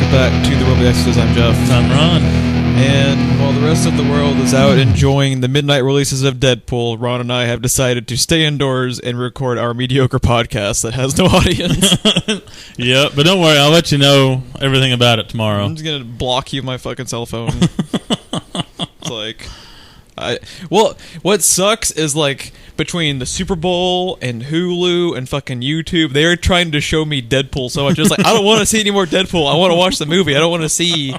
welcome back to the World of Extras. I'm Jeff. I'm Ron. And while the rest of the world is out enjoying the midnight releases of Deadpool, Ron and I have decided to stay indoors and record our mediocre podcast that has no audience. Yep, but don't worry, I'll let you know everything about it tomorrow. I'm just going to block you my fucking cell phone. It's like... Well, what sucks is, like, between the Super Bowl and Hulu and fucking YouTube, they're trying to show me Deadpool so much. It's like, I don't want to see any more Deadpool. I want to watch the movie. I don't want to see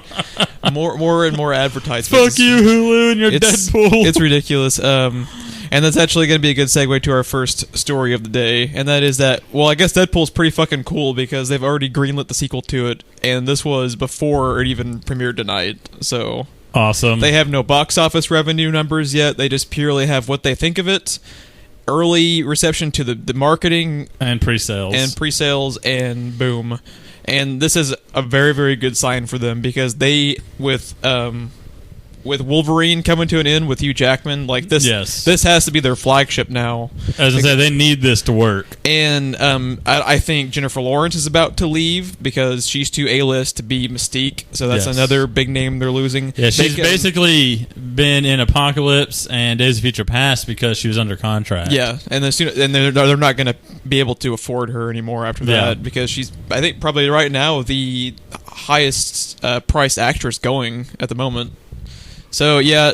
more and more advertisements. Fuck you, Hulu, and your Deadpool. It's ridiculous. And that's actually going to be a good segue to our first story of the day, and that is that, well, I guess Deadpool's pretty fucking cool because they've already greenlit the sequel to it, and this was before it even premiered tonight, so... Awesome. They have no box office revenue numbers yet. They just purely have what they think of it. Early reception to the marketing. And pre-sales. And boom. And this is a very, very good sign for them because they, with Wolverine coming to an end with Hugh Jackman, like this, This has to be their flagship now. As I said, they need this to work. And I think Jennifer Lawrence is about to leave because she's too A-list to be Mystique. So that's another big name they're losing. Yeah, she's basically been in Apocalypse and Days of Future Past because she was under contract. Yeah, and they're not going to be able to afford her anymore after that because she's, I think, probably right now the highest priced actress going at the moment. So, yeah,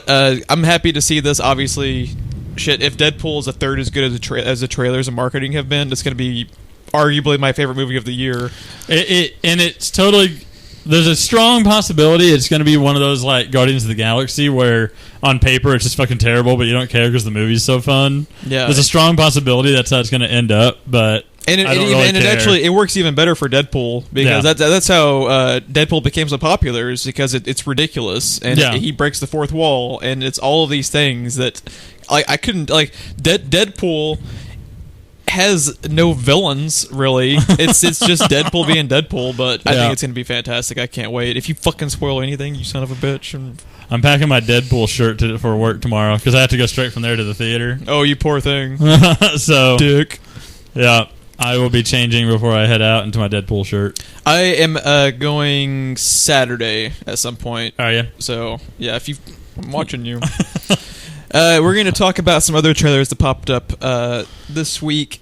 I'm happy to see this. Obviously, shit, if Deadpool is a third as good as the trailers and marketing have been, it's going to be arguably my favorite movie of the year. It's totally... There's a strong possibility it's going to be one of those, like, Guardians of the Galaxy where, on paper, it's just fucking terrible, but you don't care because the movie's so fun. Yeah. There's a strong possibility that's how it's going to end up, but... It works even better for Deadpool because that's how Deadpool became so popular is because it's ridiculous and he breaks the fourth wall and it's all of these things that I couldn't like. Deadpool has no villains really. It's just Deadpool being Deadpool, but I think it's gonna be fantastic. I can't wait. If you fucking spoil anything, you son of a bitch. I'm packing my Deadpool shirt for work tomorrow because I have to go straight from there to the theater. Oh, you poor thing. So dick. Yeah. I will be changing before I head out into my Deadpool shirt. I am going Saturday at some point. Are you? So, yeah, I'm watching you. We're going to talk about some other trailers that popped up this week.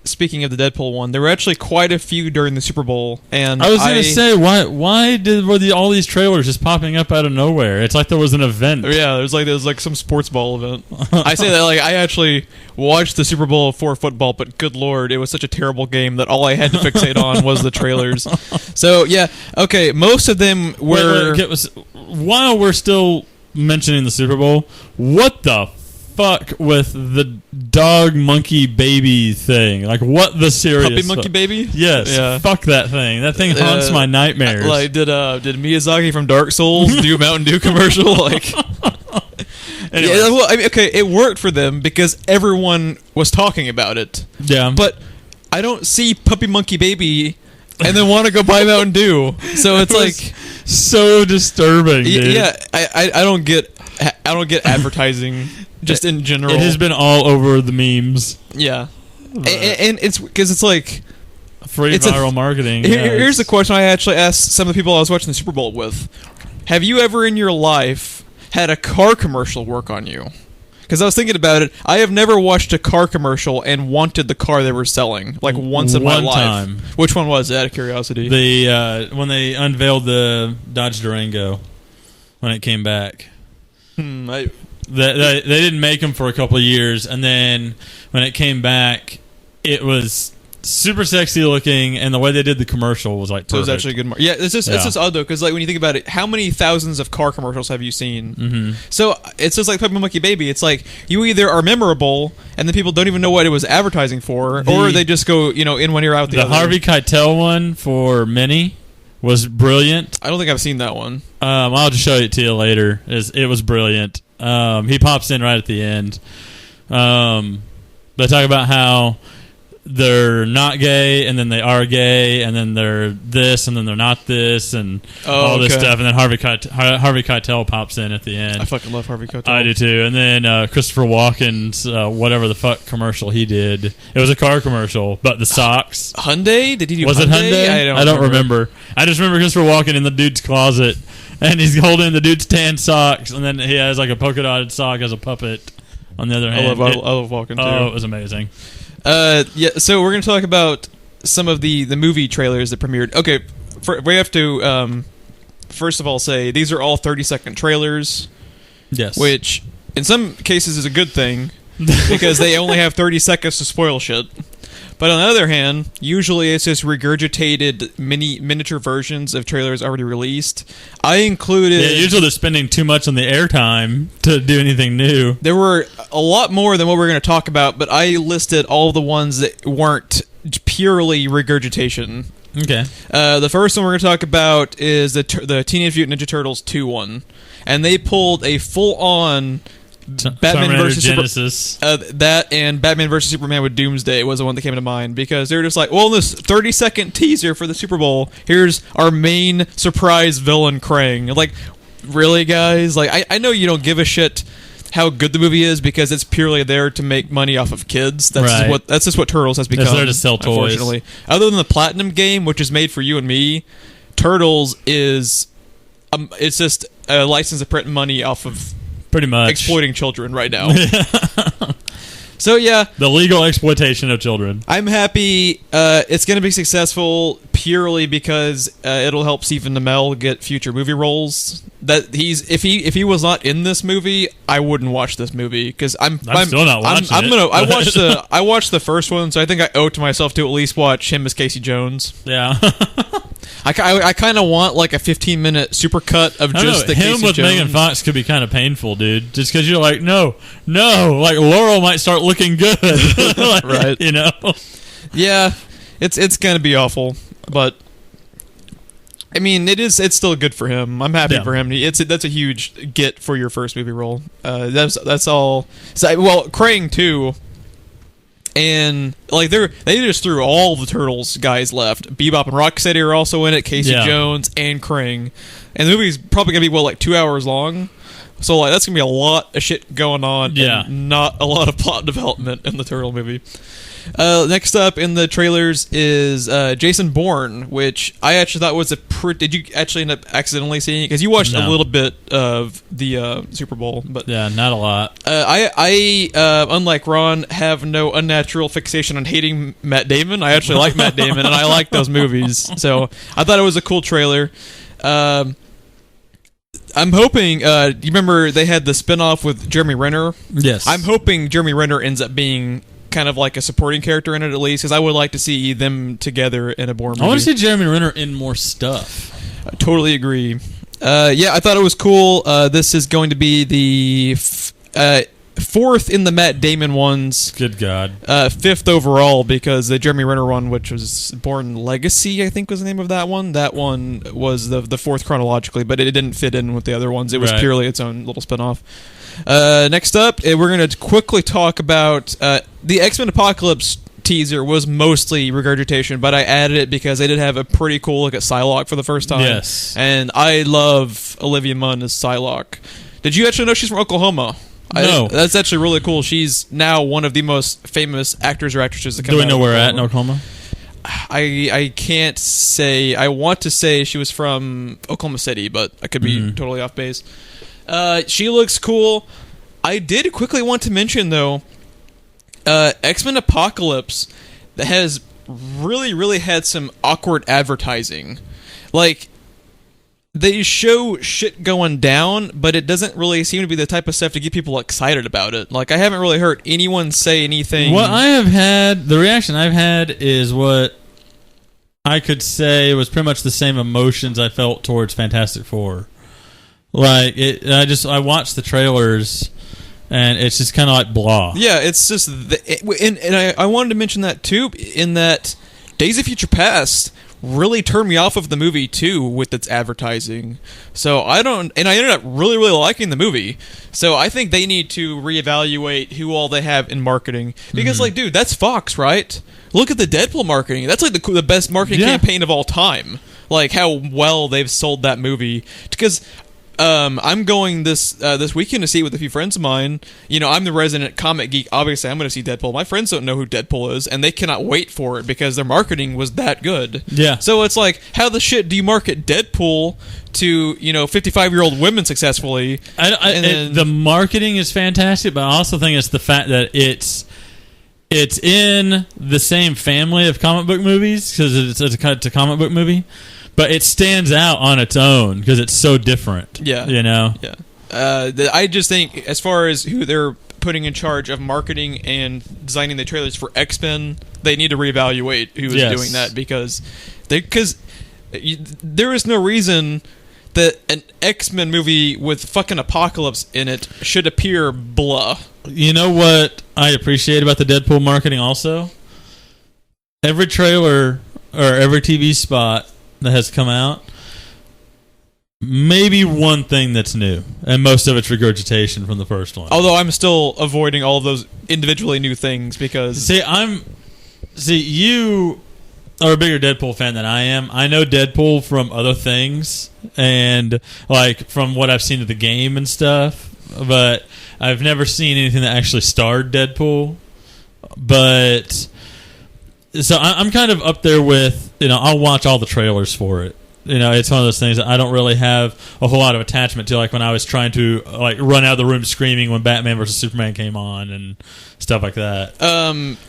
Speaking of the Deadpool one, there were actually quite a few during the Super Bowl, and I was going to say, why were all these trailers just popping up out of nowhere? It's like there was an event. Yeah, there was like some sports ball event. I say that like I actually watched the Super Bowl for football, but good lord, it was such a terrible game that all I had to fixate on was the trailers. So yeah, okay, most of them were. While we're still mentioning the Super Bowl, what the fuck with the dog monkey baby thing? Like, what the serious puppy monkey baby? Yes, yeah. Fuck that thing. That thing haunts my nightmares. Like, did Miyazaki from Dark Souls do a Mountain Dew commercial? Like, anyway. Yeah, well, I mean, okay, it worked for them because everyone was talking about it. Yeah, but I don't see puppy monkey baby and then want to go buy Mountain Dew. So it's like so disturbing. Dude. Yeah, I don't get advertising. Just in general, it has been all over the memes. Yeah, and it's because it's like free viral marketing. Here's the question I actually asked some of the people I was watching the Super Bowl with: have you ever in your life had a car commercial work on you? Because I was thinking about it, I have never watched a car commercial and wanted the car they were selling like once in my life. Time. Which one was it? Out of curiosity, when they unveiled the Dodge Durango when it came back. They didn't make them for a couple of years, and then when it came back, it was super sexy looking, and the way they did the commercial was like perfect. So it was actually a good. Yeah, it's just odd though, because like when you think about it, how many thousands of car commercials have you seen? Mm-hmm. So it's just like Puppy Monkey Baby. It's like you either are memorable, and then people don't even know what it was advertising for, or they just go in one ear out the other. The Harvey Keitel one for Minnie was brilliant. I don't think I've seen that one. I'll just show it to you later. It was brilliant. He pops in right at the end. They talk about how they're not gay, and then they are gay, and then they're this, and then they're not this, and all this stuff. And then Harvey Keitel pops in at the end. I fucking love Harvey Keitel. I do too. And then Christopher Walken's whatever the fuck commercial he did. It was a car commercial, but the socks. Hyundai? Did he do Was Hyundai? it Hyundai? I don't remember. I just remember Christopher Walken in the dude's closet, and he's holding the dude's tan socks, and then he has like a polka dotted sock as a puppet on the other hand. I love Walken too. Oh, it was amazing. Yeah, so we're going to talk about some of the movie trailers that premiered. Okay, we have to first of all say these are all 30-second trailers. Yes. Which, in some cases, is a good thing because they only have 30 seconds to spoil shit. But on the other hand, usually it's just regurgitated miniature versions of trailers already released. I included... Yeah, usually they're spending too much on the airtime to do anything new. There were a lot more than what we're going to talk about, but I listed all the ones that weren't purely regurgitation. Okay. The first one we're going to talk about is the Teenage Mutant Ninja Turtles 2 one. And they pulled a full-on... Batman versus Genesis. That and Batman versus Superman with Doomsday was the one that came to mind because they were just like, well, in this 30-second teaser for the Super Bowl, here's our main surprise villain, Krang. Like, really, guys? Like, I know you don't give a shit how good the movie is because it's purely there to make money off of kids. That's just what Turtles has become. It's there to sell toys. Unfortunately, other than the Platinum game, which is made for you and me, Turtles is it's just a license to print money off of. Pretty much. Exploiting children right now. So, yeah. The legal exploitation of children. I'm happy it's going to be successful purely because it'll help Stephen Amell get future movie roles. That if he was not in this movie, I wouldn't watch this movie because I'm still not watching it. I watched the first one, so I think I owe it to myself to at least watch him as Casey Jones. Yeah. I kind of want like a 15-minute supercut of just the him Casey with Jones. Megan Fox could be kind of painful, dude. Just because you're like, no, like Laurel might start looking good, like, right? You know? Yeah, it's gonna be awful, but I mean, it's still good for him. I'm happy for him. That's a huge get for your first movie role. That's all. So, well, Krang too. And like they just threw all the Turtles guys left. Bebop and Rocksteady are also in it. Casey Jones and Krang, and the movie's probably gonna be 2 hours long. So like that's gonna be a lot of shit going on. Yeah, and not a lot of plot development in the Turtle movie. Next up in the trailers is Jason Bourne, which I actually thought was a pretty... Did you actually end up accidentally seeing it? Because you watched a little bit of the Super Bowl. But yeah, not a lot. I unlike Ron, have no unnatural fixation on hating Matt Damon. I actually like Matt Damon, and I like those movies. So I thought it was a cool trailer. I'm hoping... you remember they had the spin-off with Jeremy Renner? Yes. I'm hoping Jeremy Renner ends up being... kind of like a supporting character in it at least, because I would like to see them together in a Bourne movie. I want to see Jeremy Renner in more stuff. I totally agree. Yeah, I thought it was cool. This is going to be the fourth in the Matt Damon ones. Good God. Fifth overall, because the Jeremy Renner one, which was Bourne Legacy, I think was the name of that one. That one was the fourth chronologically, but it didn't fit in with the other ones. It was purely its own little spinoff. Next up, we're going to quickly talk about the X-Men Apocalypse teaser was mostly regurgitation, but I added it because they did have a pretty cool look at Psylocke for the first time. Yes. And I love Olivia Munn as Psylocke. Did you actually know she's from Oklahoma? No. That's actually really cool. She's now one of the most famous actors or actresses that come out. Do we know where at in Oklahoma? I can't say. I want to say she was from Oklahoma City, but I could be totally off base. She looks cool. I did quickly want to mention, though, X-Men Apocalypse that has really had some awkward advertising. Like, they show shit going down, but it doesn't really seem to be the type of stuff to get people excited about it. Like, I haven't really heard anyone say anything. What I have had, the reaction I've had is what I could say was pretty much the same emotions I felt towards Fantastic Four. Like, I watched the trailers, and it's just kind of like blah. Yeah, it's just... And I wanted to mention that, too, in that Days of Future Past really turned me off of the movie, too, with its advertising. So I ended up really liking the movie. So I think they need to reevaluate who all they have in marketing. Because, like, dude, that's Fox, right? look at the Deadpool marketing. That's like the best marketing campaign of all time. Like how well they've sold that movie. Because I'm going this weekend to see it with a few friends of mine. You know, I'm the resident comic geek. Obviously, I'm going to see Deadpool. My friends don't know who Deadpool is, and they cannot wait for it because their marketing was that good. Yeah. So it's like, how the shit do you market Deadpool to 55-year-old women successfully? The marketing is fantastic, but I also think it's the fact that it's in the same family of comic book movies because it's a comic book movie. But it stands out on its own because it's so different. Yeah. You know? Yeah. I just think, as far as who they're putting in charge of marketing and designing the trailers for X-Men, they need to reevaluate who is doing that because there is no reason that an X-Men movie with fucking Apocalypse in it should appear blah. You know what I appreciate about the Deadpool marketing also? Every trailer or every TV spot that has come out, maybe one thing that's new, and most of it's regurgitation from the first one. Although I'm still avoiding all of those individually new things because you are a bigger Deadpool fan than I am. I know Deadpool from other things and like from what I've seen of the game and stuff, but I've never seen anything that actually starred Deadpool. But so I'm kind of up there with, I'll watch all the trailers for it. It's one of those things that I don't really have a whole lot of attachment to, like when I was trying to like run out of the room screaming when Batman vs. Superman came on and stuff like that.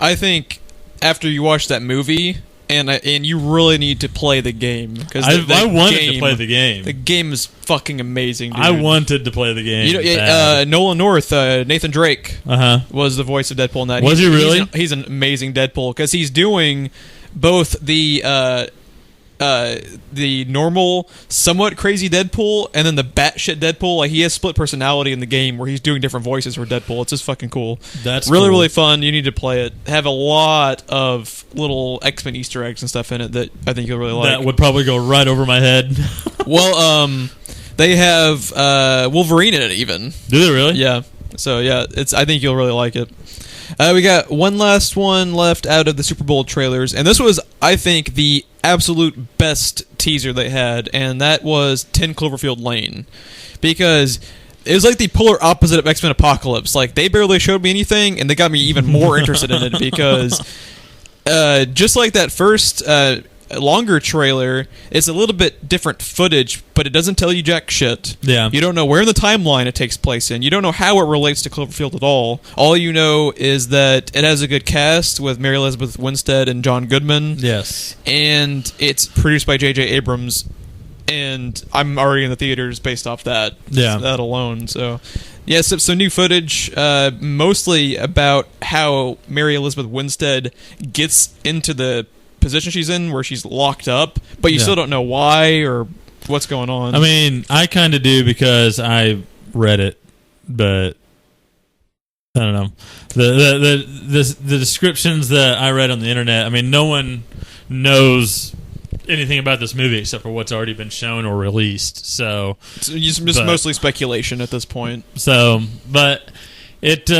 I think after you watch that movie, and you really need to play the game because I wanted to play the game. The game is fucking amazing, dude. I wanted to play the game. Nolan North, Nathan Drake, was the voice of Deadpool in that. Was he really? He's an amazing Deadpool because he's doing both the normal, somewhat crazy Deadpool and then the batshit Deadpool. Like he has split personality in the game where he's doing different voices for Deadpool. It's just fucking cool. That's really, cool. really fun. You need to play it. Have a lot of little X-Men Easter eggs and stuff in it that I think you'll really like. That would probably go right over my head. Well, they have Wolverine in it even. Do they really? Yeah. So yeah, I think you'll really like it. We got one last one left out of the Super Bowl trailers, and this was, I think, the absolute best teaser they had, and that was 10 Cloverfield Lane. Because it was like the polar opposite of X-Men Apocalypse. Like, they barely showed me anything, and they got me even more interested in it, because just like that first longer trailer, it's a little bit different footage, but it doesn't tell you jack shit. Yeah. You don't know where in the timeline it takes place in. You don't know how it relates to Cloverfield at all. All you know is that it has a good cast with Mary Elizabeth Winstead and John Goodman. Yes. And it's produced by J.J. Abrams, and I'm already in the theaters based off that. Yeah. That alone, so... Yes, yeah, so new footage, mostly about how Mary Elizabeth Winstead gets into the position she's in where she's locked up, but you still don't know why or what's going on. I mean, I kind of do because I read it, but I don't know. The descriptions that I read on the internet, I mean, no one knows anything about this movie except for what's already been shown or released. So it's just mostly speculation at this point. So, but it...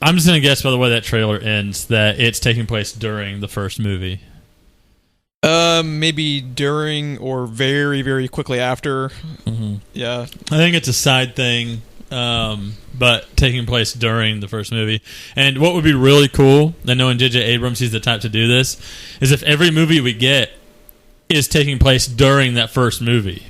I'm just going to guess by the way that trailer ends that it's taking place during the first movie. Maybe during or very, very quickly after. Mm-hmm. Yeah. I think it's a side thing, but taking place during the first movie. And what would be really cool, and knowing J.J. Abrams, he's the type to do this, is if every movie we get is taking place during that first movie.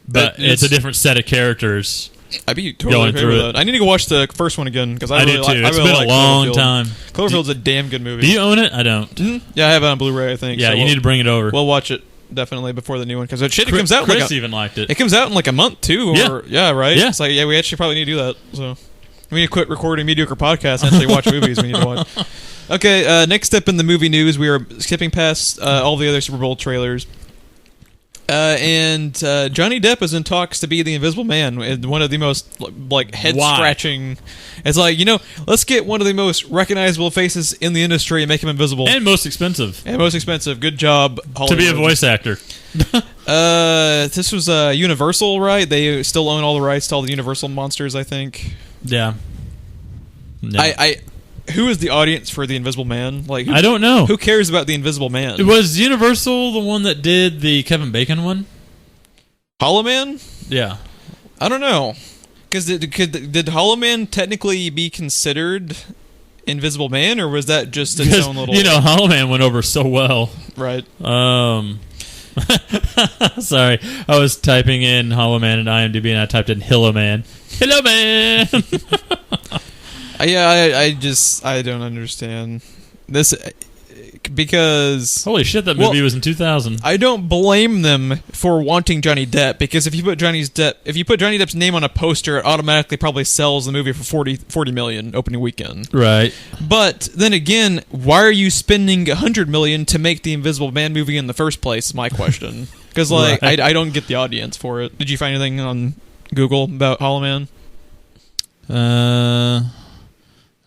But it's a different set of characters. I'd be totally okay with that. I need to go watch the first one again because I do too. It's been a long time. Cloverfield's a damn good movie. Do you own it? I don't. Mm-hmm. Yeah, I have it on Blu-ray. I think. Yeah, so you need to bring it over. We'll watch it definitely before the new one because it comes out. Chris even liked it. It comes out in like a month too. Right. Yeah. It's like we actually probably need to do that. So we need to quit recording mediocre podcasts and actually watch movies. We need to watch. Okay. Next step in the movie news, we are skipping past all the other Super Bowl trailers. And Johnny Depp is in talks to be the Invisible Man, one of the most like head-scratching. It's like, let's get one of the most recognizable faces in the industry and make him invisible. And most expensive. Good job, Hollywood. To be a voice actor. This was Universal, right? They still own all the rights to all the Universal monsters, I think. Yeah. No. who is the audience for the Invisible Man? Like, I don't know. Who cares about the Invisible Man? Was Universal the one that did the Kevin Bacon one? Hollow Man? Yeah. I don't know. Because did Hollow Man technically be considered Invisible Man, or was that just its own little... Hollow Man went over so well. Right. Sorry. I was typing in Hollow Man in IMDb, and I typed in Hillo Man. Hello, man! I don't understand this, because holy shit, that movie was in 2000. I don't blame them for wanting Johnny Depp, because if you put Johnny Depp's name on a poster, it automatically probably sells the movie for 40 million opening weekend. Right. But then again, why are you spending $100 million to make the Invisible Man movie in the first place? Is my question. Because right. I don't get the audience for it. Did you find anything on Google about Hollow Man?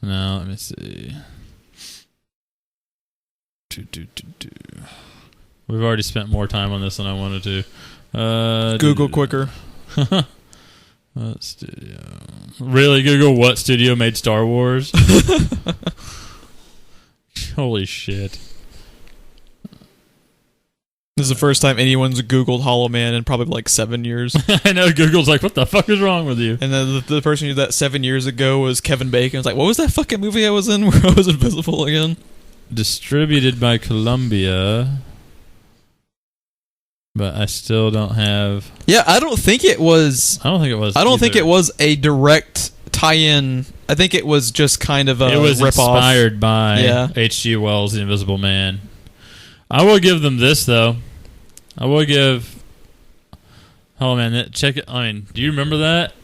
No, let me see. We've already spent more time on this than I wanted to. Google quicker. What studio? Really, Google what studio made Star Wars? Holy shit. This is the first time anyone's Googled Hollow Man in probably like 7 years. I know, Google's like, what the fuck is wrong with you? And then the person who did that 7 years ago was Kevin Bacon. It's like, what was that fucking movie I was in where I was invisible again? Distributed by Columbia. But I still don't have... Yeah, I don't think it was... I don't think it was I don't think it was a direct tie-in. I think it was just kind of a It was rip-off. Inspired by H.G. Wells' The Invisible Man. I will give them this, though. I will give... Oh, man, check it. I mean, do you remember that?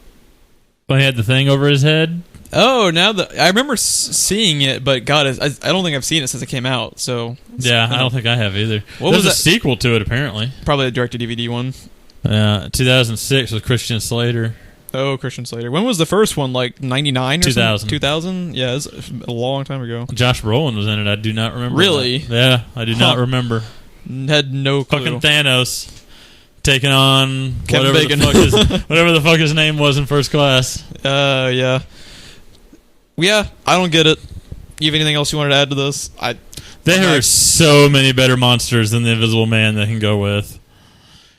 When he had the thing over his head? Oh, I remember seeing it, but God, I don't think I've seen it since it came out. So yeah, I don't think I have either. There's a sequel to it, apparently. Probably a direct-to-DVD one. 2006 with Christian Slater. Oh, Christian Slater. When was the first one? Like 99 or 2000. 2000? Yeah, it was a long time ago. Josh Brolin was in it. I do not remember. Really? That. Yeah, I do not remember. Had no clue. Fucking Thanos taking on Kevin Bacon. whatever the fuck his name was in First Class. Yeah. Yeah, I don't get it. You have anything else you wanted to add to this? There are so many better monsters than the Invisible Man they can go with.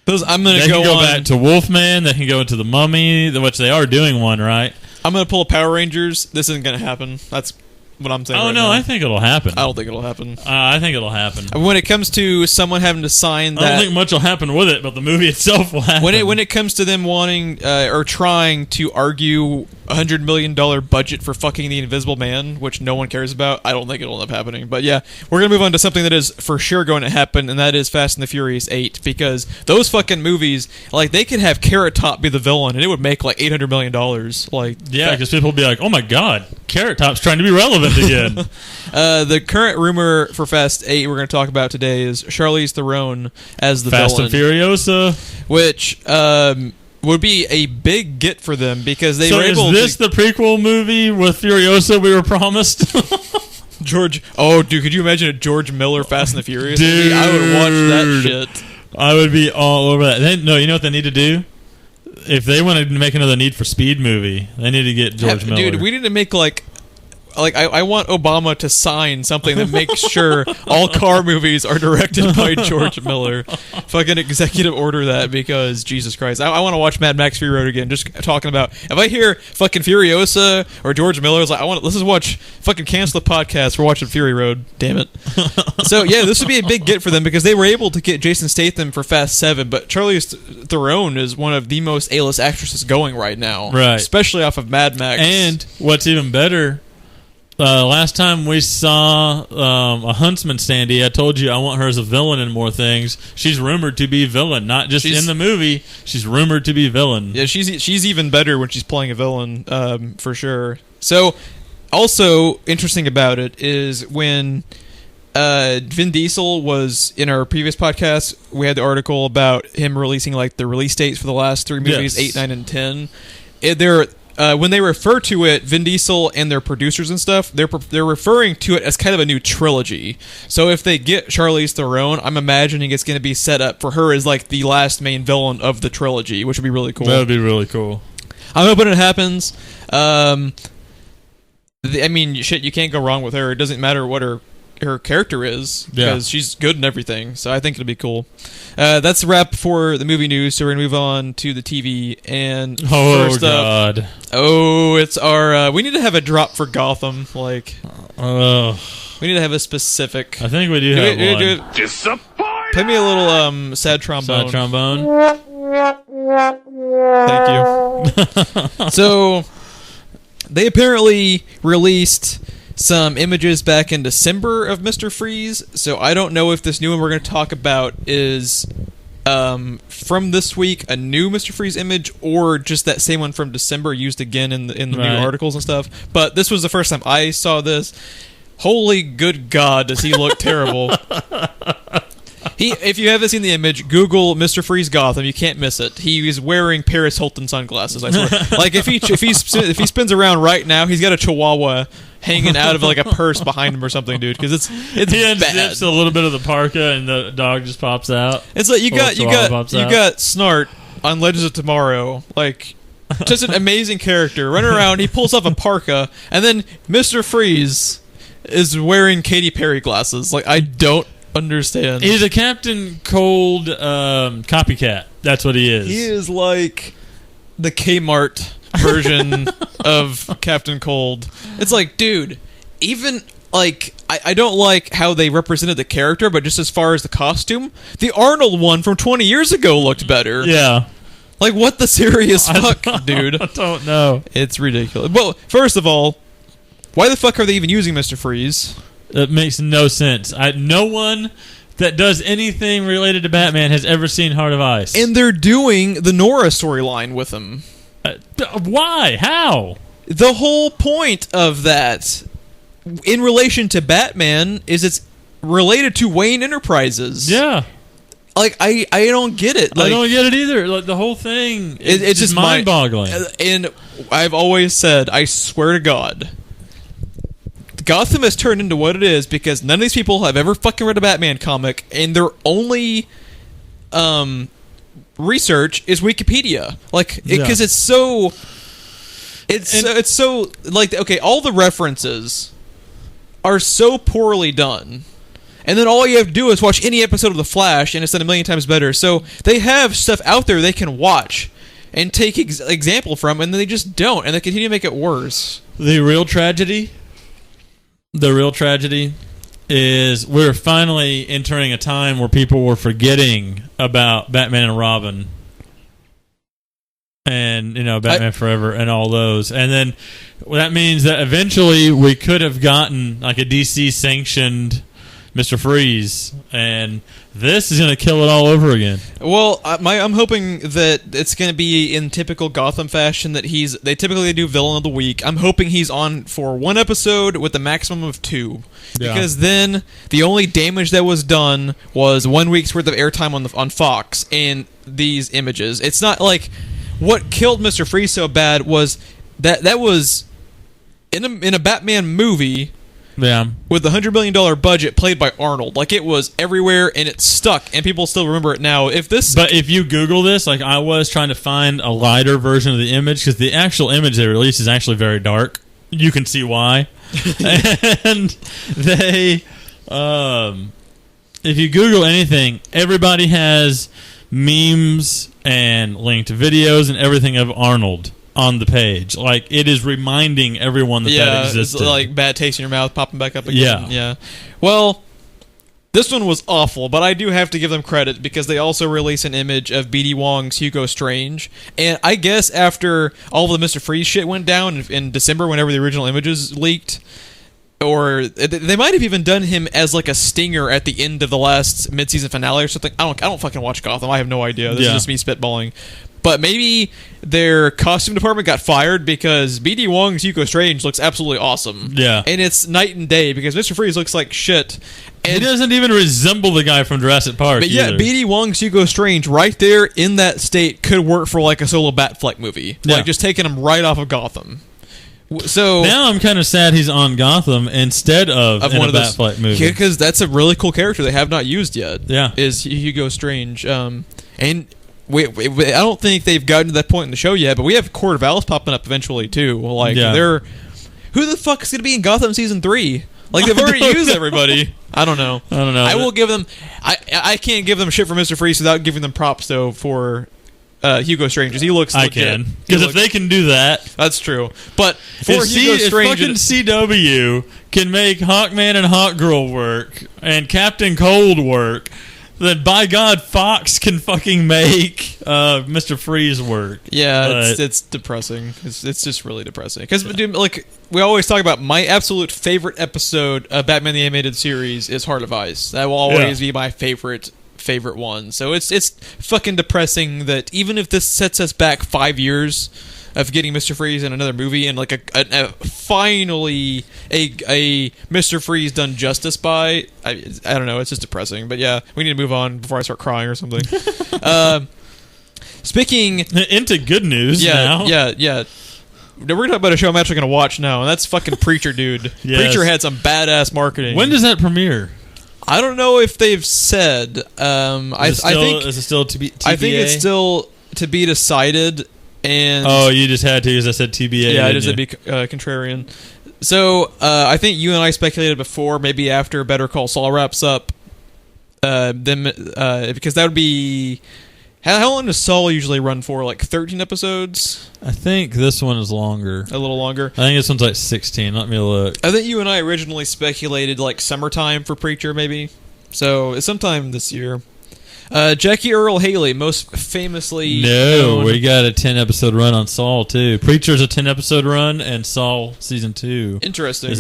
I'm going to go back to Wolfman. They can go into the Mummy, which they are doing one, right? I'm going to pull Power Rangers. This isn't going to happen. That's what I'm saying. Oh, right no, now. I think it'll happen. I don't think it'll happen. I think it'll happen. When it comes to someone having to sign that... I don't think much will happen with it, but the movie itself will happen. When it comes to them wanting or trying to argue $100 million budget for fucking the Invisible Man, which no one cares about, I don't think it'll end up happening. But yeah, we're going to move on to something that is for sure going to happen, and that is Fast and the Furious 8, because those fucking movies, like, they could have Carrot Top be the villain, and it would make like $800 million. Like, yeah, because people would be like, oh my god, Carrot Top's trying to be relevant again. The current rumor for Fast 8 we're going to talk about today is Charlize Theron as the Fast villain. and Furiosa. Which would be a big get for them, because they were able to... So is this the prequel movie with Furiosa we were promised? George... Oh, dude, could you imagine a George Miller Fast and the Furious movie? I would watch that shit. I would be all over that. No, you know what they need to do? If they want to make another Need for Speed movie, they need to get George Miller. Dude, we need to make I want Obama to sign something that makes sure all car movies are directed by George Miller. Fucking executive order that, because Jesus Christ, I want to watch Mad Max Fury Road again. Just talking about, if I hear fucking Furiosa or George Miller, it's like, let's just watch, fucking cancel the podcast for watching Fury Road. Damn it. So yeah, this would be a big get for them, because they were able to get Jason Statham for Fast 7, but Charlize Theron is one of the most A-list actresses going right now, right? Especially off of Mad Max. And what's even better. Last time we saw a Huntsman standee, I told you I want her as a villain in more things. She's rumored to be villain, not just in the movie. She's rumored to be villain. Yeah, she's even better when she's playing a villain, for sure. So, also interesting about it is when Vin Diesel was in our previous podcast, we had the article about him releasing like the release dates for the last 3 movies, 8, 9, and 10. When they refer to it, Vin Diesel and their producers and stuff, they're referring to it as kind of a new trilogy. So if they get Charlize Theron, I'm imagining it's going to be set up for her as like the last main villain of the trilogy, which would be really cool. That would be really cool. I'm hoping it happens. I mean, shit, you can't go wrong with her. It doesn't matter what her character is, because she's good in everything. So I think it'll be cool. That's a wrap for the movie news. So we're gonna move on to the TV. And first God, it's our. We need to have a drop for Gotham. Like, we need to have a specific. I think we do have one. Disappointed. Play me a little sad trombone. Sad trombone. Thank you. So they apparently released some images back in December of Mr. Freeze, so I don't know if this new one we're going to talk about is from this week, a new Mr. Freeze image, or just that same one from December used again in the new articles and stuff. But this was the first time I saw this. Holy good God, does he look terrible. If you haven't seen the image, Google Mr. Freeze Gotham. You can't miss it. He is wearing Paris Hilton sunglasses, I swear. Like, if he spins around right now, he's got a chihuahua hanging out of like a purse behind him or something, dude. Because it's he bad. unzips a little bit of the parka and the dog just pops out. It's like you got Snart on Legends of Tomorrow, like just an amazing character running around. He pulls off a parka, and then Mr. Freeze is wearing Katy Perry glasses. Like, I don't understand. He's a Captain Cold copycat. That's what he is. He is like the Kmart version of Captain Cold. It's like, dude, even like I don't like how they represented the character, but just as far as the costume, the Arnold one from 20 years ago looked better. Yeah. Like, what the serious fuck, dude? I don't know. It's ridiculous. Well, first of all, why the fuck are they even using Mr. Freeze? It makes no sense. No one that does anything related to Batman has ever seen Heart of Ice. And they're doing the Nora storyline with him. Why? How? The whole point of that, in relation to Batman, is it's related to Wayne Enterprises. Yeah. Like, I don't get it. Like, I don't get it either. Like, the whole thing, it's just mind-boggling. And I've always said, I swear to God, Gotham has turned into what it is because none of these people have ever fucking read a Batman comic, and their only research is Wikipedia. Like, because it's so like, okay, all the references are so poorly done, and then all you have to do is watch any episode of The Flash, and it's done a million times better. So they have stuff out there they can watch and take example from, and then they just don't, and they continue to make it worse. The real tragedy is we're finally entering a time where people were forgetting about Batman and Robin and, Batman Forever and all those. And then that means that eventually we could have gotten like a DC sanctioned Mr. Freeze, and this is going to kill it all over again. Well, I'm hoping that it's going to be in typical Gotham fashion that they typically do Villain of the Week. I'm hoping he's on for one episode with a maximum of 2. Yeah. Because then the only damage that was done was 1 week's worth of airtime on Fox and these images. It's not like what killed Mr. Freeze so bad was that was in a Batman movie. Yeah. With the $100 million budget played by Arnold. Like, it was everywhere and it stuck, and people still remember it now. But if you Google this, like I was trying to find a lighter version of the image, because the actual image they released is actually very dark. You can see why. And they, if you Google anything, everybody has memes and linked videos and everything of Arnold on the page. Like, it is reminding everyone that existed. It's like bad taste in your mouth popping back up again. Yeah. Well, this one was awful, but I do have to give them credit because they also released an image of B.D. Wong's Hugo Strange. And I guess after all the Mr. Freeze shit went down in December, whenever the original images leaked, or they might have even done him as like a stinger at the end of the last mid-season finale or something. I don't fucking watch Gotham. I have no idea. This is just me spitballing. But maybe their costume department got fired because B.D. Wong's Hugo Strange looks absolutely awesome. Yeah. And it's night and day because Mr. Freeze looks like shit. And he doesn't even resemble the guy from Jurassic Park. But yeah, B.D. Wong's Hugo Strange right there in that state could work for like a solo Batfleck movie. Yeah. Like just taking him right off of Gotham. So now I'm kind of sad he's on Gotham instead of in one of those Batfleck movie. Yeah, because that's a really cool character they have not used yet. Yeah. Is Hugo Strange. And I don't think they've gotten to that point in the show yet, but we have Court of Owls popping up eventually too. Like who the fuck is going to be in Gotham season 3? Like, they've already used everybody. I don't know. I will give them... I can't give them shit for Mr. Freeze without giving them props, though, for Hugo Strange. He looks legit. I can. Because if they can do that... That's true. But for Hugo Strange... If fucking CW can make Hawkman and Hawkgirl work, and Captain Cold work... Then by God, Fox can fucking make Mr. Freeze work. Yeah, it's depressing. It's just really depressing. Because like we always talk about, my absolute favorite episode of Batman the Animated Series is Heart of Ice. That will always be my favorite one. So it's fucking depressing that even if this sets us back 5 years of getting Mr. Freeze in another movie, and like a finally a Mr. Freeze done justice by, I don't know, it's just depressing. But yeah, we need to move on before I start crying or something. Speaking into good news now. Yeah. We're going to talk about a show I'm actually going to watch now, and that's fucking Preacher, dude. Yes. Preacher had some badass marketing. When does that premiere? I don't know if they've said. Is it still to be TBA? I think it's still to be decided. And you just had to, because I said TBA. Yeah, I just had to be contrarian. So I think you and I speculated before, maybe after Better Call Saul wraps up, because that would be... How long does Saul usually run for? Like 13 episodes? I think this one is longer. A little longer? I think this one's like 16. Let me look. I think you and I originally speculated like summertime for Preacher, maybe. So it's sometime this year. Jackie Earle Haley, most famously known. We got a 10-episode run on Saul, too. Preacher's a 10-episode run, and Saul Season 2 is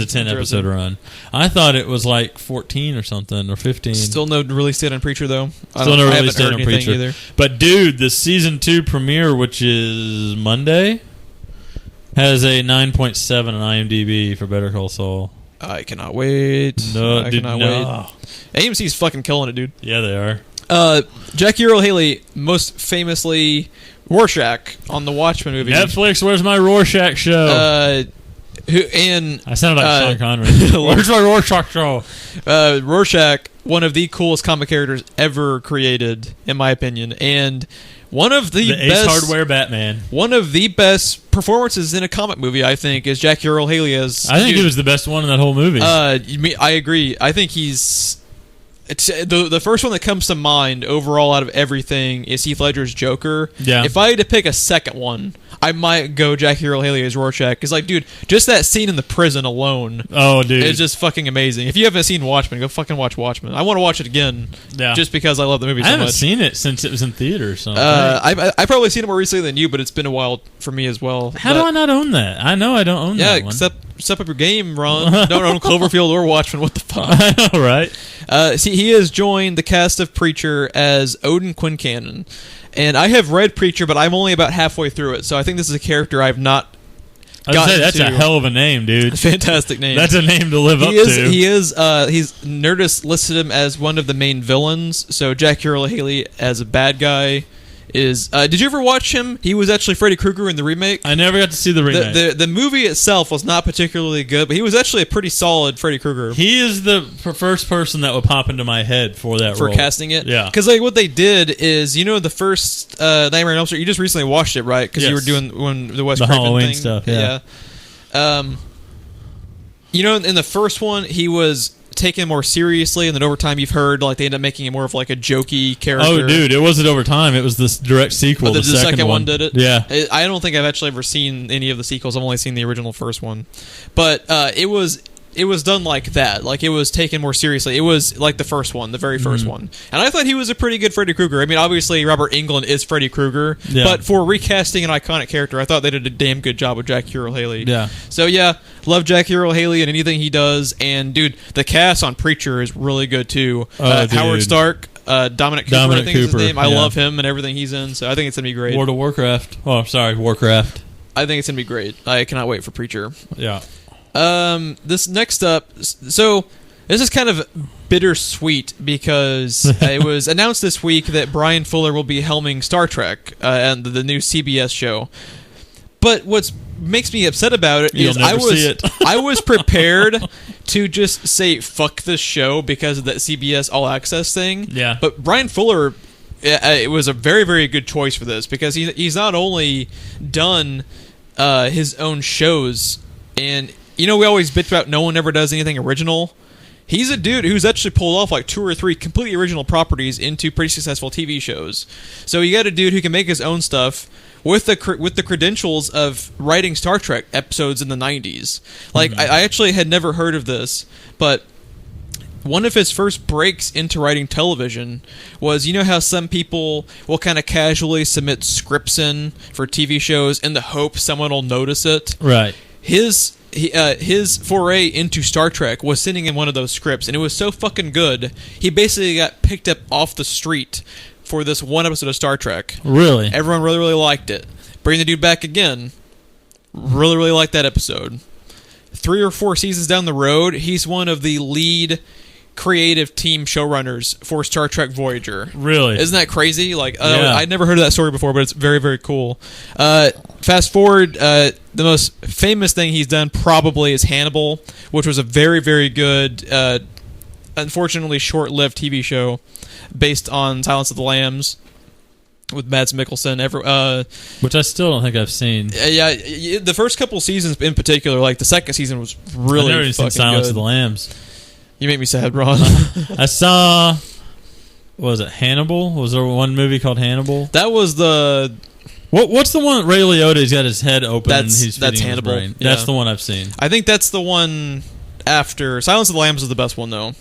a 10-episode run. I thought it was like 14 or something, or 15. Still no release date on Preacher, though. Still no release date on Preacher. Either. But, dude, the Season 2 premiere, which is Monday, has a 9.7 on IMDb for Better Call Saul. I cannot wait. I cannot wait. AMC's fucking killing it, dude. Yeah, they are. Jackie Earle Haley, most famously Rorschach on the Watchmen movie. Netflix, where's my Rorschach show? I sounded like Sean Connery. Where's my Rorschach show? Rorschach, one of the coolest comic characters ever created, in my opinion, and one of the best Ace Hardware Batman. One of the best performances in a comic movie, I think, is Jackie Earle Haley as. I think he was the best one in that whole movie. I agree. I think he's. It's the first one that comes to mind overall out of everything is Heath Ledger's Joker. Yeah. If I had to pick a second one, I might go Jackie Earle Haley as Rorschach. Because, like, dude, just that scene in the prison alone is just fucking amazing. If you haven't seen Watchmen, go fucking watch Watchmen. I want to watch it again just because I love the movie so much. I haven't seen it since it was in theaters. So I've probably seen it more recently than you, but it's been a while for me as well. How do I not own that? I know I don't own that one. Step up your game, Ron. Don't own Cloverfield or Watchmen. What the fuck? I know, right? He has joined the cast of Preacher as Odin Quincannon. And I have read Preacher, but I'm only about halfway through it, so I think this is a character I've not gotten that's to. a hell of a name, dude. Fantastic name. That's a name to live up to. He's Nerdist listed him as one of the main villains, so Jackie Earle Haley as a bad guy is... did you ever watch him? He was actually Freddy Krueger in the remake. I never got to see the remake. The movie itself was not particularly good, but he was actually a pretty solid Freddy Krueger. He is the first person that would pop into my head for that role. For casting it? Yeah. Because like what they did is, you know, the first Nightmare on Elm Street, you just recently watched it, right? Because you were doing the Wes Craven Halloween thing. Stuff, yeah. You know, in the first one, he was taken more seriously, and then over time you've heard like they end up making him more of like a jokey character. Oh, dude, it wasn't over time. It was this direct sequel. The second one did it. Yeah, I don't think I've actually ever seen any of the sequels. I've only seen the original first one, but it was done like that. Like it was taken more seriously. It was like the first one, the very first one, and I thought he was a pretty good Freddy Krueger. I mean, obviously Robert Englund is Freddy Krueger, but for recasting an iconic character, I thought they did a damn good job with Jackie Earle Haley. Yeah. So yeah, love Jackie Earle Haley and anything he does. And dude, the cast on Preacher is really good too. Howard Stark, Dominic Cooper, I think is his name. I love him and everything he's in. So I think it's gonna be great. World of Warcraft. Oh, sorry, Warcraft. I think it's gonna be great. I cannot wait for Preacher. Yeah. This next up, so this is kind of bittersweet because it was announced this week that Bryan Fuller will be helming Star Trek and the new CBS show. But what makes me upset about it is I was prepared to just say fuck this show because of that CBS All Access thing. Yeah. But Bryan Fuller, it was a very, very good choice for this because he's not only done his own shows and we always bitch about no one ever does anything original. He's a dude who's actually pulled off like 2 or 3 completely original properties into pretty successful TV shows. So you got a dude who can make his own stuff with the credentials of writing Star Trek episodes in the 90s. Like, I actually had never heard of this, but one of his first breaks into writing television was, how some people will kind of casually submit scripts in for TV shows in the hope someone will notice it? Right. His foray into Star Trek was sitting in one of those scripts, and it was so fucking good, he basically got picked up off the street for this one episode of Star Trek. Really? Everyone really, really liked it. Bring the dude back again. Really, really liked that episode. 3 or 4 seasons down the road, he's one of the lead creative team showrunners for Star Trek Voyager. Really? Isn't that crazy? Like, I'd never heard of that story before, but it's very, very cool. Fast forward, the most famous thing he's done probably is Hannibal, which was a very, very good, unfortunately short-lived TV show based on Silence of the Lambs with Mads Mikkelsen. Which I still don't think I've seen. Yeah, the first couple seasons in particular, like the second season was really I've never seen Silence of the Lambs. You make me sad, Ron. I saw, what was it, Hannibal? Was there one movie called Hannibal? That was the... What's the one Ray Liotta's got his head open and he's that's feeding Hannibal. his brain? Yeah. That's the one I've seen. I think that's the one after... Silence of the Lambs is the best one, though.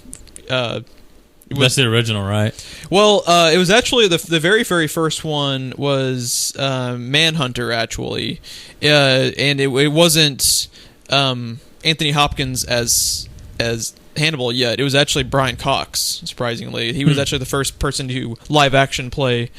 That's the original, right? Well, it was actually the very, very first one was Manhunter, actually. And it wasn't Anthony Hopkins as Hannibal yet. It was actually Brian Cox, surprisingly. He was actually the first person to live action play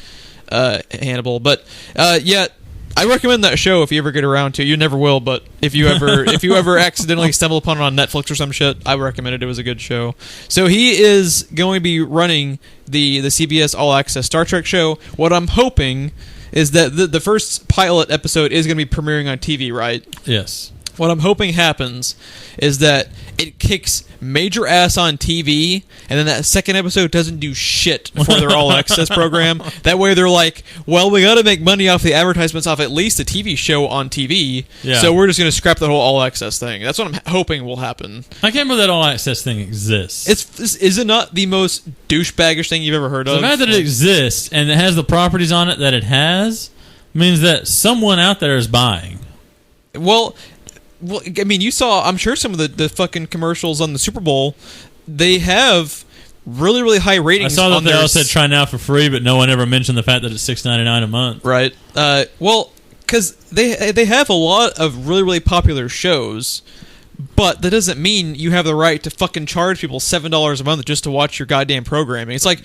Hannibal. But I recommend that show if you ever get around to it. You never will, but if you ever accidentally stumble upon it on Netflix or some shit, I recommend it. It was a good show. So he is going to be running the CBS All Access Star Trek show. What I'm hoping is that the first pilot episode is going to be premiering on TV, right? Yes. What I'm hoping happens is that it kicks major ass on TV, and then that second episode doesn't do shit for their all access program. That way they're like, well, we got to make money off the advertisements off at least the TV show on TV, so we're just going to scrap the whole all access thing. That's what I'm hoping will happen. I can't believe that all access thing exists. Is it not the most douchebaggish thing you've ever heard of? The fact that it exists and it has the properties on it that it has means that someone out there is buying. Well, I mean, you saw, I'm sure some of the fucking commercials on the Super Bowl, they have really, really high ratings. I saw that they all said try now for free, but no one ever mentioned the fact that it's $6.99 a month. Right. Well, because they have a lot of really, really popular shows, but that doesn't mean you have the right to fucking charge people $7 a month just to watch your goddamn programming. It's like...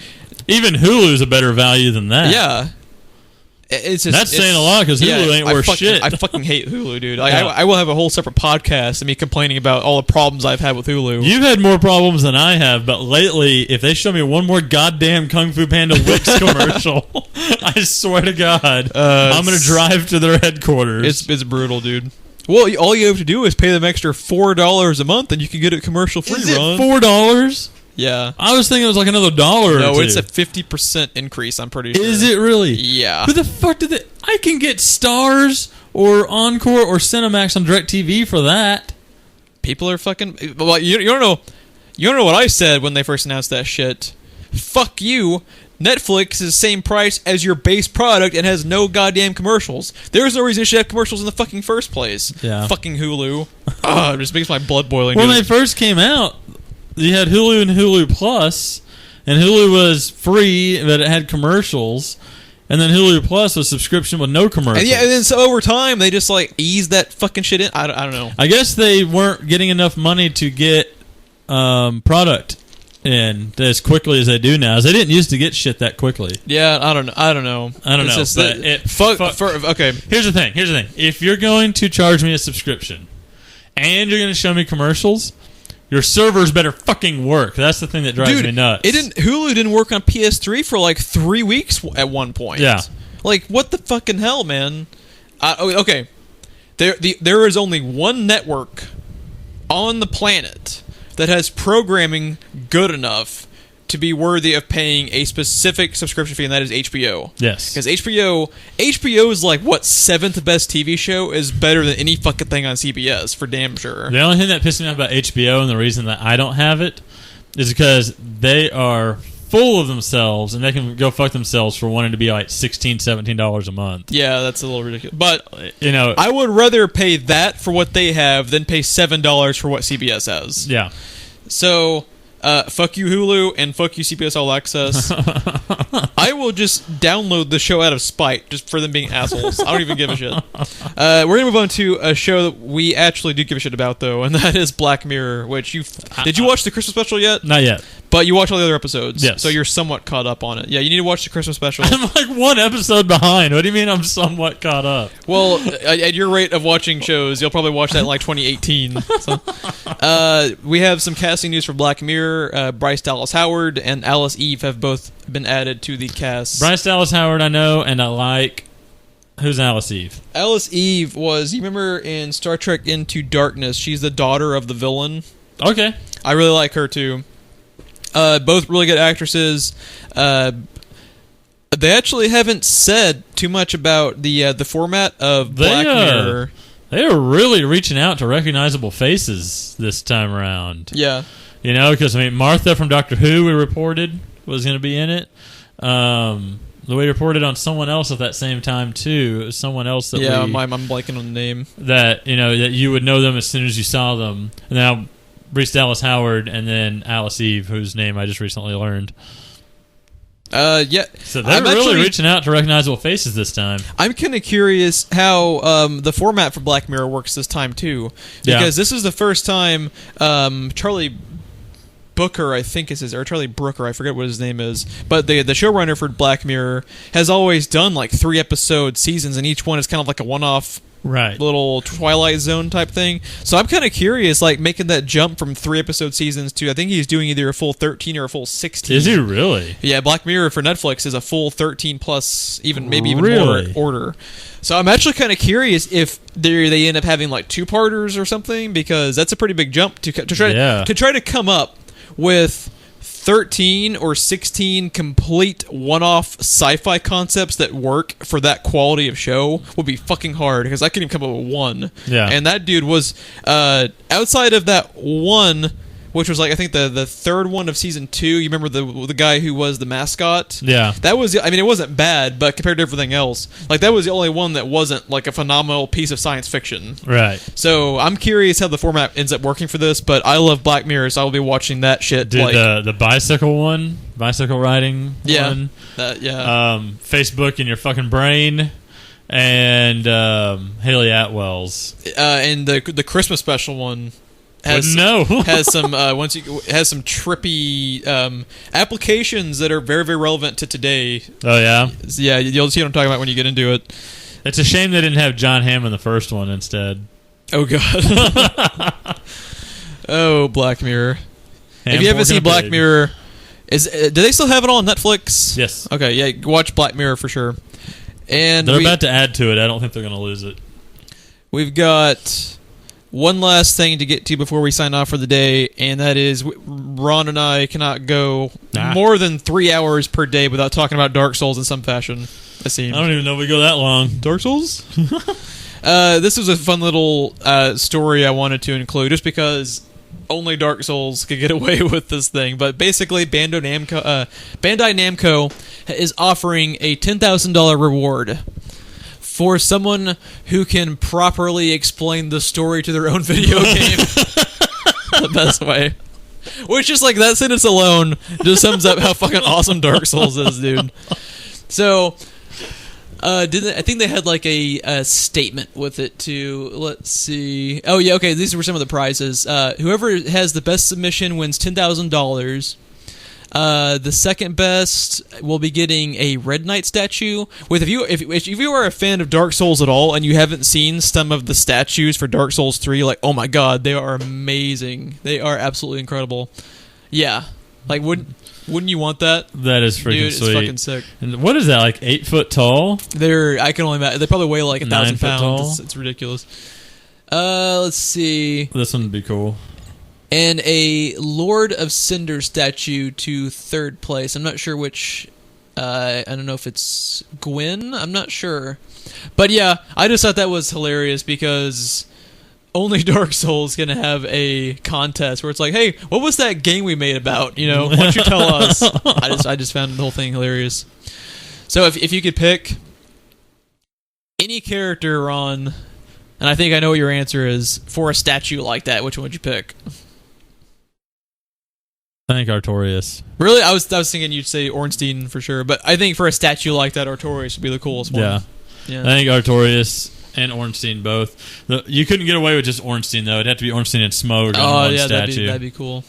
Even Hulu's a better value than that. Yeah. It's just, that's saying a lot because Hulu ain't worth shit. I fucking hate Hulu, dude. I will have a whole separate podcast of me complaining about all the problems I've had with Hulu. You've had more problems than I have, but lately, if they show me one more goddamn Kung Fu Panda Wix commercial, I swear to God, I'm going to drive to their headquarters. It's brutal, dude. Well, all you have to do is pay them extra $4 a month, and you can get it commercial free. Is it $4? Yeah. I was thinking it was like another $1 or $2. No, it's a 50% increase, I'm pretty sure. Is it really? Yeah. Who the fuck did that? I can get Stars or Encore or Cinemax on DirecTV for that. People are fucking... Well, you don't know... You don't know what I said when they first announced that shit. Fuck you. Netflix is the same price as your base product and has no goddamn commercials. There's no reason it should have commercials in the fucking first place. Yeah. Fucking Hulu. It just makes my blood boiling. When they first came out, you had Hulu and Hulu Plus, and Hulu was free, but it had commercials, and then Hulu Plus was subscription with no commercials. And then so over time, they just like eased that fucking shit in. I don't know. I guess they weren't getting enough money to get product in as quickly as they do now. They didn't used to get shit that quickly. Yeah, I don't know. It's just okay. Here's the thing. If you're going to charge me a subscription, and you're going to show me commercials, your servers better fucking work. That's the thing that drives me nuts. Hulu didn't work on PS3 for like 3 weeks at one point. Yeah. Like, what the fucking hell, man? Okay. There is only one network on the planet that has programming good enough to be worthy of paying a specific subscription fee, and that is HBO. Yes. Because HBO is like, what, 7th best TV show is better than any fucking thing on CBS, for damn sure. The only thing that pisses me off about HBO, and the reason that I don't have it, is because they are full of themselves, and they can go fuck themselves for wanting to be like $16, $17 a month. Yeah, that's a little ridiculous. But, I would rather pay that for what they have than pay $7 for what CBS has. Yeah. So, fuck you Hulu, and fuck you CBS All Access. I will just download the show out of spite, just for them being assholes. I don't even give a shit. We're going to move on to a show that we actually do give a shit about, though, and that is Black Mirror, which did you watch the Christmas special yet? Not yet. But you watch all the other episodes. Yes. So you're somewhat caught up on it. Yeah, you need to watch the Christmas special. I'm like one episode behind. What do you mean I'm somewhat caught up? Well, at your rate of watching shows, you'll probably watch that in like 2018. So. We have some casting news for Black Mirror. Bryce Dallas Howard and Alice Eve have both been added to the cast. Bryce Dallas Howard I know, and I like... Who's Alice Eve? Alice Eve was... You remember in Star Trek Into Darkness, she's the daughter of the villain. Okay. I really like her, too. Both really good actresses. They actually haven't said too much about the format of Black Mirror. They are really reaching out to recognizable faces this time around. Yeah. Because, Martha from Doctor Who, we reported, was going to be in it. We reported on someone else at that same time, too. It was someone else that I'm blanking on the name. That, that you would know them as soon as you saw them. And now... Bryce Dallas Howard, and then Alice Eve, whose name I just recently learned. Yeah. So they're really reaching out to recognizable faces this time. I'm kind of curious how the format for Black Mirror works this time, too. Because this is the first time Charlie Booker, I think is his, or Charlie Brooker, I forget what his name is, but the showrunner for Black Mirror has always done like 3-episode seasons, and each one is kind of like a one-off little Twilight Zone type thing. So I'm kind of curious, like making that jump from 3-episode seasons to, I think he's doing either a full 13 or a full 16. Is he really? Yeah, Black Mirror for Netflix is a full 13 plus, maybe even more order. So I'm actually kind of curious if they end up having like 2-parters or something, because that's a pretty big jump to try to come up with 13 or 16 complete one-off sci-fi concepts that work for that quality of show would be fucking hard, because I couldn't even come up with one. Yeah. And that dude was, outside of that one, which was like, I think the third one of season 2, you remember the guy who was the mascot? Yeah. That was, it wasn't bad, but compared to everything else, like that was the only one that wasn't like a phenomenal piece of science fiction. Right. So I'm curious how the format ends up working for this, but I love Black Mirror, so I'll be watching that shit. Dude, the bicycle riding one. Facebook in your fucking brain. And Haley Atwell's. And the Christmas special one has some trippy applications that are very, very relevant to today. Oh yeah, yeah. You'll see what I'm talking about when you get into it. It's a shame they didn't have John Hamm in the first one instead. Oh god. Oh, Black Mirror. If you haven't seen Black Mirror, do they still have it on Netflix? Yes. Okay, yeah. Watch Black Mirror for sure. And they're about to add to it. I don't think they're going to lose it. We've got one last thing to get to before we sign off for the day, and that is Ron and I cannot go more than 3 hours per day without talking about Dark Souls in some fashion. I don't even know we go that long. Dark Souls? This was a fun little story I wanted to include, just because only Dark Souls could get away with this thing. But basically, Bandai Namco is offering a $10,000 reward for someone who can properly explain the story to their own video game the best way. Which, just like that sentence alone, just sums up how fucking awesome Dark Souls is, dude. So, I think they had like a statement with it too. Let's see. Oh yeah, okay. These were some of the prizes. Whoever has the best submission wins $10,000. The second best will be getting a Red Knight statue. If you are a fan of Dark Souls at all and you haven't seen some of the statues for Dark Souls 3, like, oh my god, they are amazing. They are absolutely incredible. Yeah, like wouldn't you want that? That is freaking Dude, sweet. It's fucking sick. And what is that? Like 8 foot tall? They probably weigh like 1,000 pounds. It's ridiculous. Let's see. This one would be cool. And a Lord of Cinder statue to third place. I'm not sure which. I don't know if it's Gwyn. I'm not sure. But yeah, I just thought that was hilarious because only Dark Souls going to have a contest where it's like, hey, what was that game we made about? Why don't you tell us? I just found the whole thing hilarious. So if you could pick any character, Ron, and I think I know what your answer is, for a statue like that, which one would you pick? I think Artorias. Really? I was thinking you'd say Ornstein for sure, but I think for a statue like that, Artorias would be the coolest one. Yeah. I think Artorias and Ornstein both. You couldn't get away with just Ornstein, though. It'd have to be Ornstein and Smough on one statue. That'd be cool.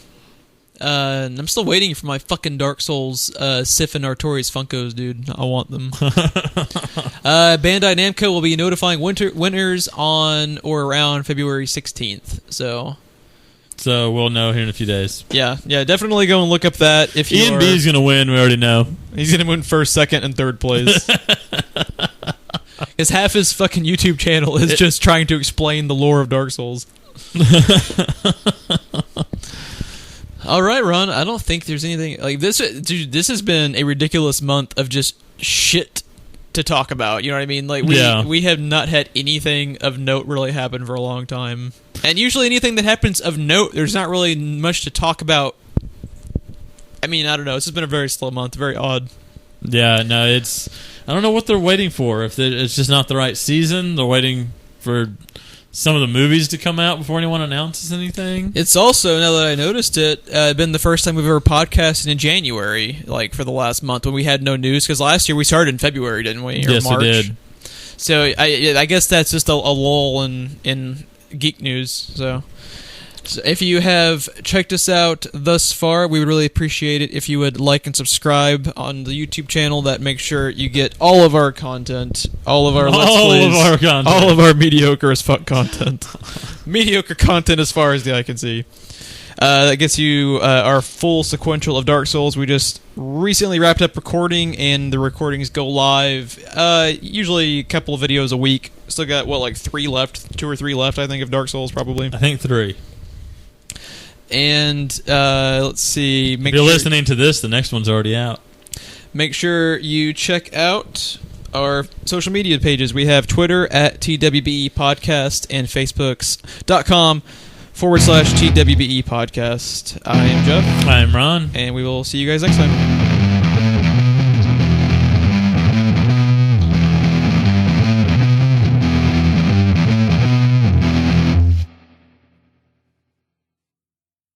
And I'm still waiting for my fucking Dark Souls Sif and Artorias Funkos, dude. I want them. Bandai Namco will be notifying winners on or around February 16th. So we'll know here in a few days. Yeah, definitely go and look up that. If Ian B is going to win, we already know. He's going to win first, second, and third place. Because half his fucking YouTube channel is just trying to explain the lore of Dark Souls. All right, Ron. I don't think there's anything like this. Dude, this has been a ridiculous month of just shit to talk about. You know what I mean? Like we have not had anything of note really happen for a long time. And usually anything that happens of note, there's not really much to talk about. I mean, I don't know. This has been a very slow month, very odd. Yeah, no, I don't know what they're waiting for. If it's just not the right season, they're waiting for some of the movies to come out before anyone announces anything. It's also, now that I noticed it, been the first time we've ever podcasted in January, like for the last month when we had no news. Because last year we started in February, didn't we? Or yes, March. we did. So I guess that's just a lull in geek news. So if you have checked us out thus far, we would really appreciate it if you would like and subscribe on the YouTube channel. That makes sure you get all of our content, all of our Let's Plays, all of our mediocre as fuck content. Mediocre content as far as the eye can see. That gets you our full sequential of Dark Souls. We just recently wrapped up recording, and the recordings go live. Usually a couple of videos a week. Still got, 3 left? 2 or 3 left, I think, of Dark Souls, probably. I think 3. And let's see. If you're listening to this, the next one's already out. Make sure you check out our social media pages. We have Twitter at TWBE Podcast and Facebooks.com/TWBE Podcast. I am Jeff. I am Ron. And we will see you guys next time.